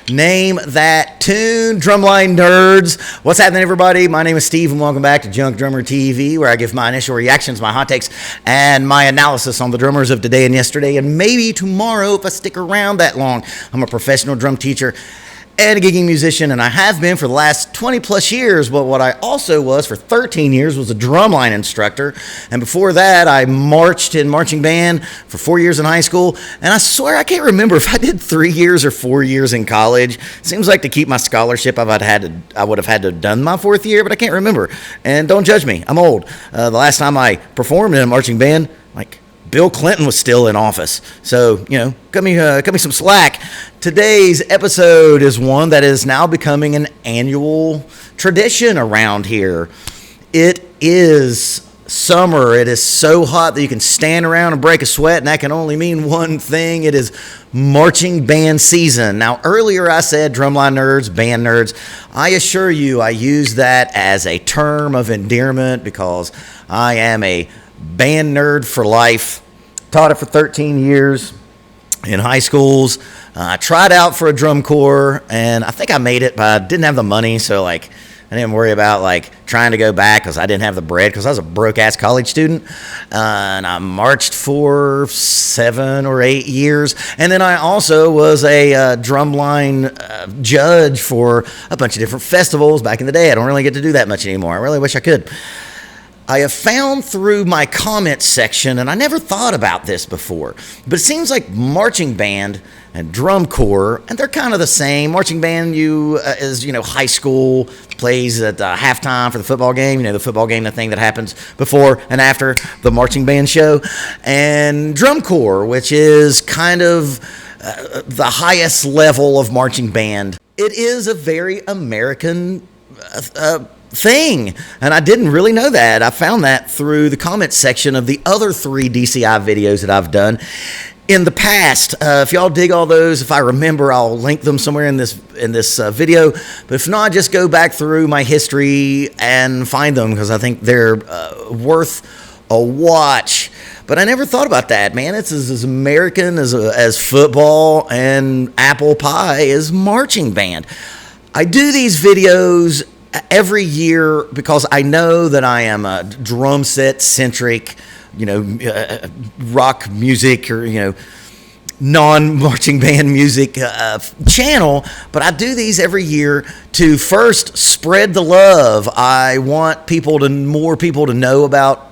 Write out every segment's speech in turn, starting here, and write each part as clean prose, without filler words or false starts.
Name that tune, drumline nerds. What's happening, everybody? My name is Steve, and welcome back to Junkdrummer TV, where I give my initial reactions, my hot takes, and my analysis on the drummers of today and yesterday, and maybe tomorrow if I stick around that long. I'm a professional drum teacher and a gigging musician, and I have been for the last 20 plus years, but what I also was for 13 years was a drumline instructor, and before that I marched in marching band for 4 years in high school, and I swear I can't remember if I did 3 years or 4 years in college. Seems like to keep my scholarship I would have had to have done my fourth year, but I can't remember, and don't judge me, I'm old. The last time I performed in a marching band, like Bill Clinton was still in office, so, cut me some slack. Today's episode is one that is now becoming an annual tradition around here. It is summer. It is so hot that you can stand around and break a sweat, and that can only mean one thing. It is marching band season. Now, earlier I said drumline nerds, band nerds. I assure you I use that as a term of endearment because I am a band nerd for life. Taught it for 13 years in high schools. I tried out for a drum corps, and I think I made it, but I didn't have the money, so I didn't worry about trying to go back because I didn't have the bread because I was a broke-ass college student. And I marched for 7 or 8 years, and then I also was a drumline judge for a bunch of different festivals back in the day. I don't really get to do that much anymore. I really wish I could. I have found through my comments section, and I never thought about this before, but it seems like marching band and drum corps, and they're kind of the same. Marching band is high school, plays at halftime for the football game, the football game, the thing that happens before and after the marching band show, and drum corps, which is kind of the highest level of marching band. It is a very American thing, and I didn't really know that. I found that through the comments section of the other 3 DCI videos that I've done in the past. If y'all dig all those, if I remember, I'll link them somewhere in this video, but if not, just go back through my history and find them because I think they're worth a watch. But I never thought about that, man. It's as American as football and apple pie is marching band. I do these videos every year because I know that I am a drum set centric, rock music or, non-marching band music channel, but I do these every year to first spread the love. I want more people to know about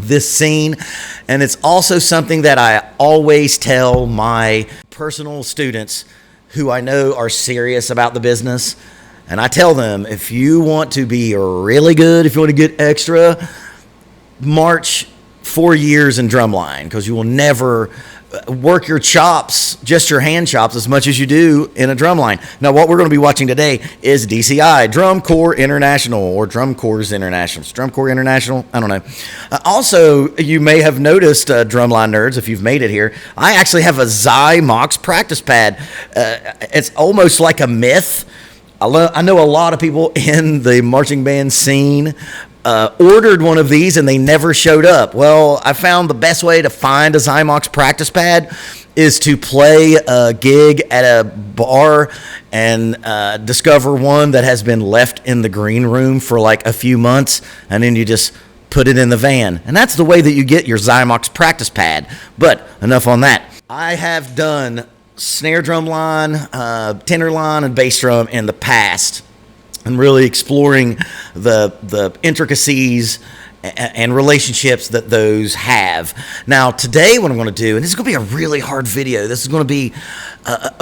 this scene, and it's also something that I always tell my personal students who I know are serious about the business. And I tell them, if you want to be really good, if you want to get extra, march 4 years in drumline because you will never work your chops, just your hand chops, as much as you do in a drumline. Now, what we're going to be watching today is DCI, Drum Corps International, or Drum Corps International. It's Drum Corps International? I don't know. Also, you may have noticed, drumline nerds, if you've made it here, I actually have a Zymox practice pad. It's almost like a myth. I know a lot of people in the marching band scene ordered one of these and they never showed up. Well, I found the best way to find a Zymox practice pad is to play a gig at a bar and discover one that has been left in the green room for a few months, and then you just put it in the van. And that's the way that you get your Zymox practice pad. But enough on that. I have done snare drum line, tenor line, and bass drum in the past, and really exploring the intricacies and relationships that those have. Now, today what I'm going to do, and this is going to be a really hard video, this is going to be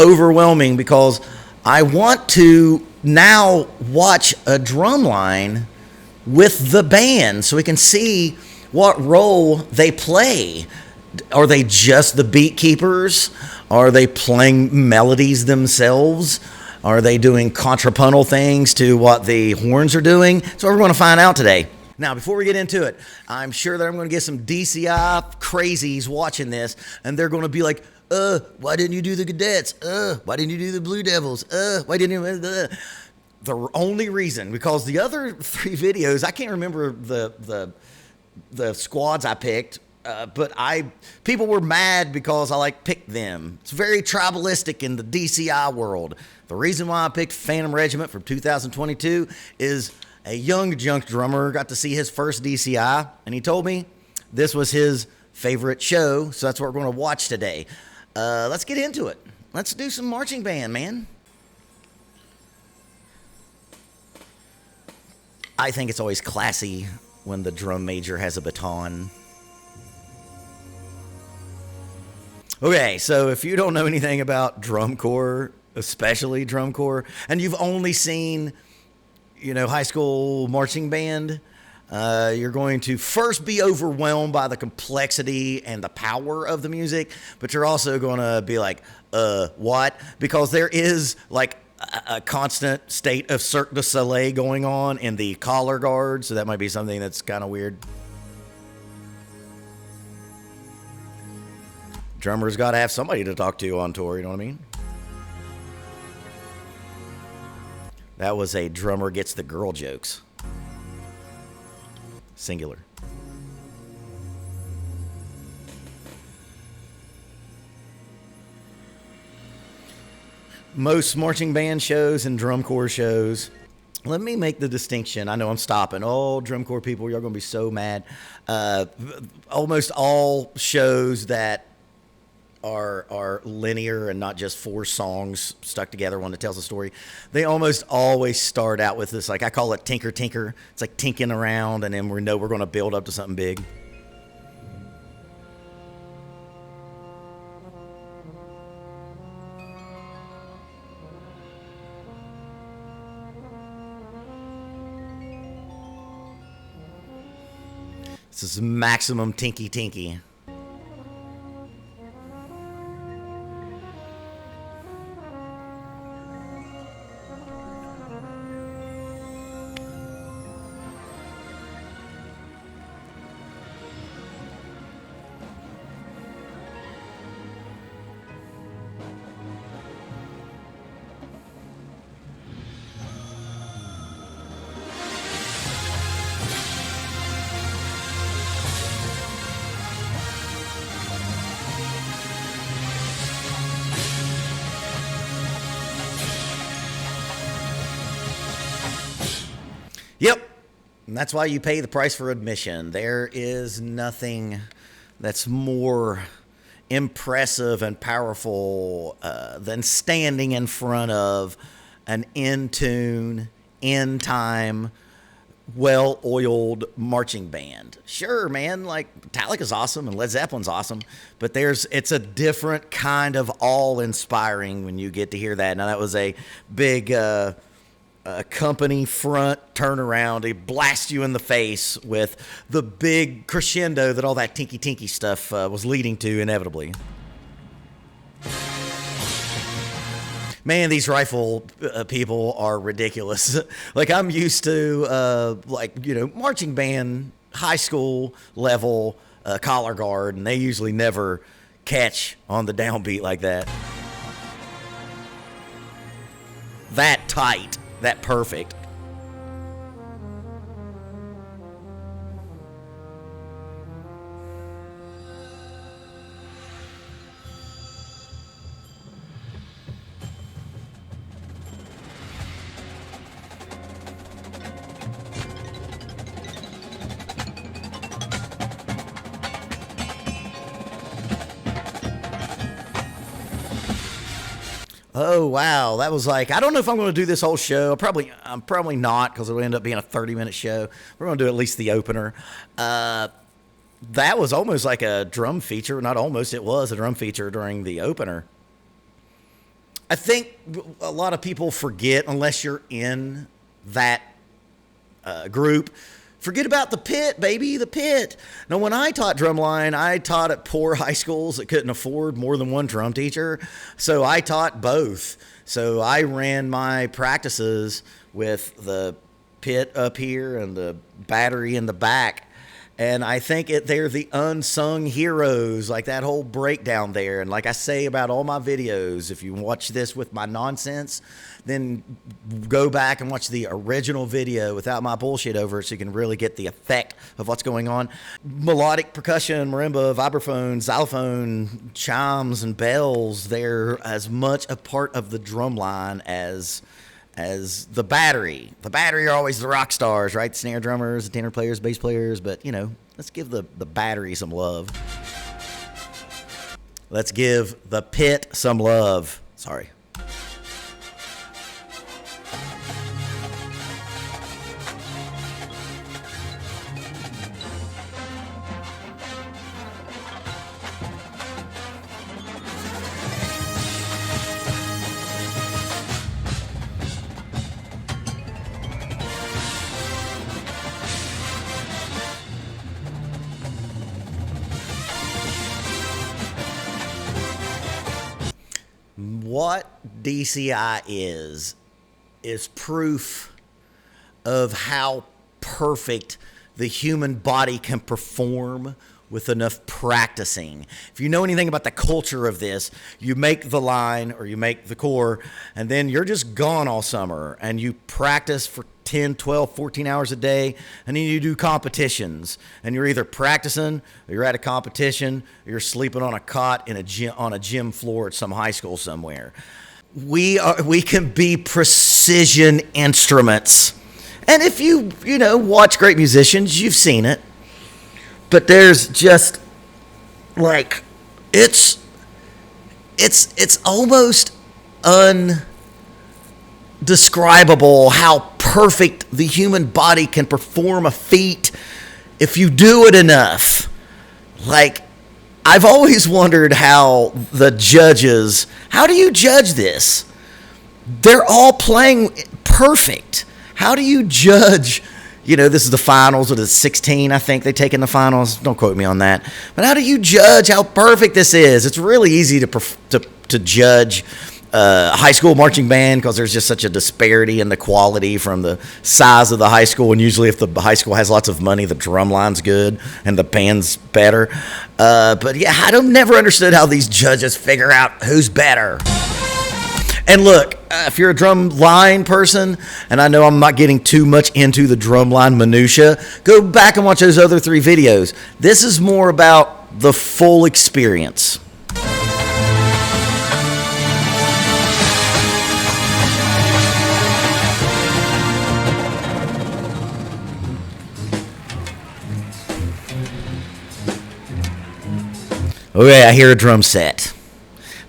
overwhelming because I want to now watch a drum line with the band so we can see what role they play. Are they just the beat keepers? Are they playing melodies themselves? Are they doing contrapuntal things to what the horns are doing? So we're going to find out today. Now, before we get into it, I'm sure that I'm going to get some DCI crazies watching this, and they're going to be like, why didn't you do the Cadets? Why didn't you do the Blue Devils? Why didn't you... The only reason, because the other 3 videos, I can't remember the squads I picked, but people were mad because I picked them. It's very tribalistic in the DCI world. The reason why I picked Phantom Regiment from 2022 is a young junk drummer got to see his first DCI, and he told me this was his favorite show, so that's what we're going to watch today. Let's get into it. Let's do some marching band, man. I think it's always classy when the drum major has a baton. Okay, so if you don't know anything about drum corps, especially drum corps, and you've only seen, high school marching band, you're going to first be overwhelmed by the complexity and the power of the music, but you're also going to be like, what? Because there is a constant state of Cirque du Soleil going on in the Colorguard, so that might be something that's kind of weird. Drummer's got to have somebody to talk to on tour, you know what I mean? That was a drummer gets the girl jokes. Singular. Most marching band shows and drum corps shows, let me make the distinction. I know I'm stopping. Oh, drum corps people, you're going to be so mad. Almost all shows that are linear and not just 4 songs stuck together, one that tells a story, they almost always start out with this, I call it tinker tinker. It's like tinking around, and then we know we're going to build up to something big. This is maximum tinky tinky. Yep, and that's why you pay the price for admission. There is nothing that's more impressive and powerful than standing in front of an in-tune, in-time, well-oiled marching band. Sure, man, Metallica's awesome and Led Zeppelin's awesome, but it's a different kind of awe-inspiring when you get to hear that. Now, that was a big company front turnaround. He blasts you in the face with the big crescendo that all that tinky tinky stuff was leading to inevitably. Man, these rifle people are ridiculous. I'm used to marching band, high school level collar guard, and they usually never catch on the downbeat like that. That tight. That perfect. Oh, wow. That was I don't know if I'm going to do this whole show. I'm probably not, because it'll end up being a 30-minute show. We're going to do at least the opener. That was almost like a drum feature. Not almost, it was a drum feature during the opener. I think a lot of people forget, unless you're in that group, forget about the pit, baby, the pit. Now, when I taught drumline, I taught at poor high schools that couldn't afford more than one drum teacher. So I taught both. So I ran my practices with the pit up here and the battery in the back. And I think they're the unsung heroes, like that whole breakdown there. And like I say about all my videos, if you watch this with my nonsense, then go back and watch the original video without my bullshit over it so you can really get the effect of what's going on. Melodic percussion, marimba, vibraphone, xylophone, chimes, and bells, they're as much a part of the drum line as the battery. The battery are always the rock stars, right? Snare drummers, tenor players, bass players, but, let's give the battery some love. Let's give the pit some love. Sorry. What DCI is proof of how perfect the human body can perform with enough practicing. If you know anything about the culture of this, you make the line or you make the core, and then you're just gone all summer, and you practice for 10, 12, 14 hours a day, and then you do competitions, and you're either practicing or you're at a competition or you're sleeping on a cot in on a gym floor at some high school somewhere. We can be precision instruments. And if you watch great musicians, you've seen it. But there's just like it's almost undescribable how perfect the human body can perform a feat if you do it enough. Like, I've always wondered how the judges, how do you judge this? They're all playing perfect. How do you judge? This is the finals, or the 16, I think they take in the finals. Don't quote me on that. But how do you judge how perfect this is? It's really easy to judge high school marching band because there's just such a disparity in the quality from the size of the high school. And usually if the high school has lots of money, the drum line's good and the band's better. But yeah, I never understood how these judges figure out who's better. And look, if you're a drum line person, and I know I'm not getting too much into the drum line minutia, go back and watch those other 3 videos. This is more about the full experience. Okay, I hear a drum set.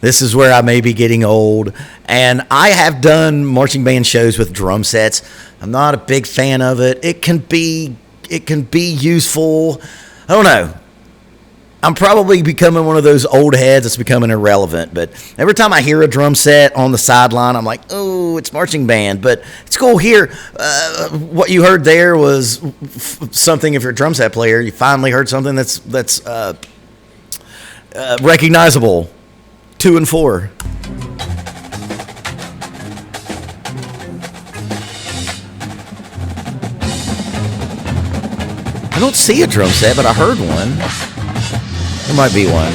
This is where I may be getting old, and I have done marching band shows with drum sets. I'm not a big fan of it. It can be useful. I don't know. I'm probably becoming one of those old heads that's becoming irrelevant, but every time I hear a drum set on the sideline, I'm like, oh, it's marching band. But it's cool here. What you heard there was something. If you're a drum set player, you finally heard something that's recognizable. 2 and 4. I don't see a drum set, but I heard one. There might be one.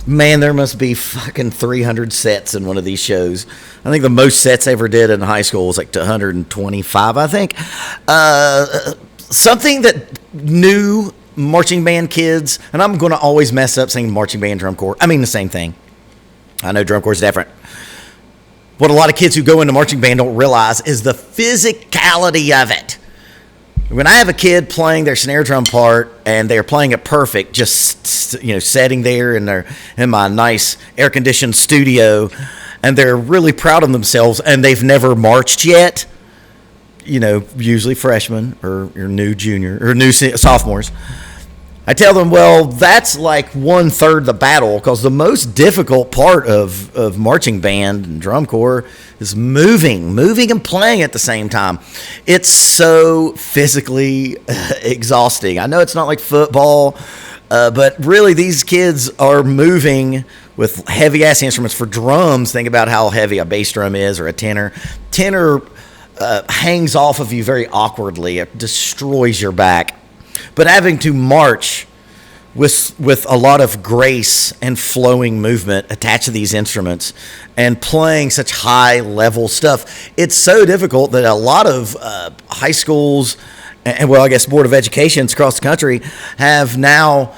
Man, there must be fucking 300 sets in one of these shows. I think the most sets I ever did in high school was like 125, I think. Something that new marching band kids, and I'm going to always mess up saying marching band drum corps. I mean the same thing. I know drum corps is different. What a lot of kids who go into marching band don't realize is the physicality of it. When I have a kid playing their snare drum part and they're playing it perfect, just sitting there in my nice air conditioned studio, and they're really proud of themselves, and they've never marched yet. Usually freshmen or your new junior or new sophomores. I tell them, well, that's like 1/3 the battle, because the most difficult part of marching band and drum corps is moving and playing at the same time. It's so physically exhausting. I know it's not like football, but really these kids are moving with heavy ass instruments. For drums, think about how heavy a bass drum is, or a tenor. Tenor hangs off of you very awkwardly. It destroys your back. But having to march with a lot of grace and flowing movement attached to these instruments and playing such high level stuff, it's so difficult that a lot of high schools and, well, I guess Board of Educations across the country have now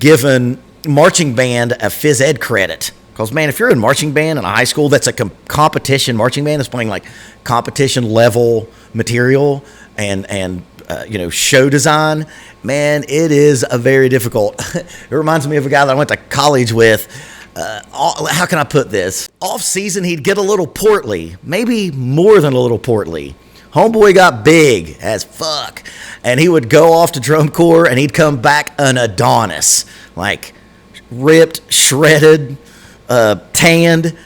given marching band a phys ed credit. Because, man, if you're in marching band in a high school that's a competition marching band that's playing like competition level material and show design, man, it is a very difficult. It reminds me of a guy that I went to college with. How can I put this? Off season, he'd get a little portly, maybe more than a little portly. Homeboy got big as fuck, and he would go off to drum corps, and he'd come back an Adonis, like ripped, shredded, tanned,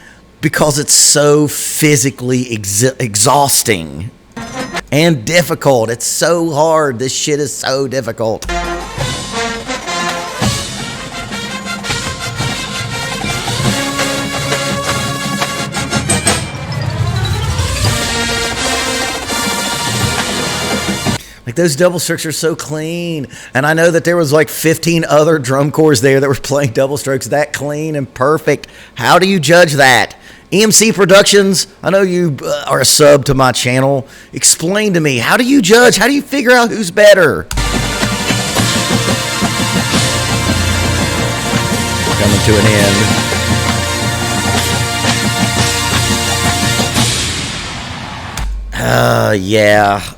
because it's so physically exhausting and difficult. It's so hard. This shit is so difficult. Like, those double strokes are so clean. And I know that there was like 15 other drum corps there that were playing double strokes that clean and perfect. How do you judge that? EMC Productions, I know you are a sub to my channel. Explain to me, how do you judge? How do you figure out who's better? Coming to an end.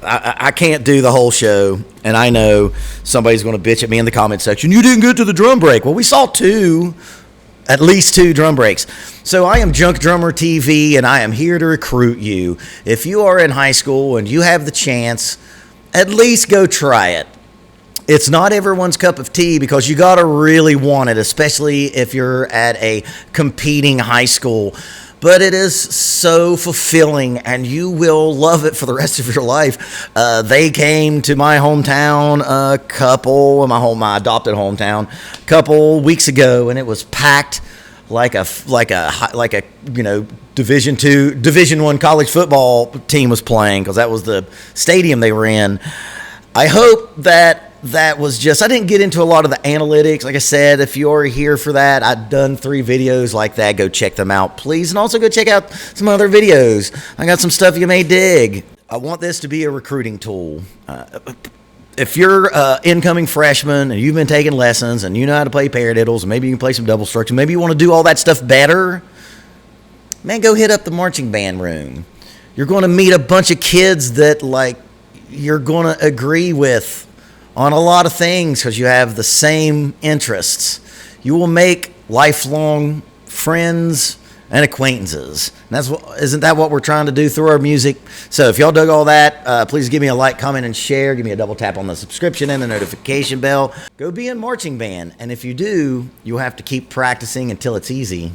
I can't do the whole show, and I know somebody's going to bitch at me in the comment section. You didn't get to the drum break. Well, we saw at least two drum breaks. So I am Junkdrummer TV, and I am here to recruit you. If you are in high school and you have the chance, at least go try it. It's not everyone's cup of tea, because you got to really want it, especially if you're at a competing high school. But it is so fulfilling, and you will love it for the rest of your life. They came to my hometown my adopted hometown, a couple weeks ago, and it was packed like a Division I college football team was playing, because that was the stadium they were in. I hope that was just, I didn't get into a lot of the analytics. Like I said, if you're here for that, I've done 3 videos like that. Go check them out, please. And also go check out some other videos. I got some stuff you may dig. I want this to be a recruiting tool. If you're an incoming freshman and you've been taking lessons and you know how to play paradiddles, and maybe you can play some double strokes, and maybe you want to do all that stuff better, man, go hit up the marching band room. You're going to meet a bunch of kids that, like, you're going to agree with on a lot of things, because you have the same interests. You will make lifelong friends and acquaintances. And isn't that what we're trying to do through our music? So if y'all dug all that, please give me a like, comment, and share. Give me a double tap on the subscription and the notification bell. Go be in marching band. And if you do, you'll have to keep practicing until it's easy.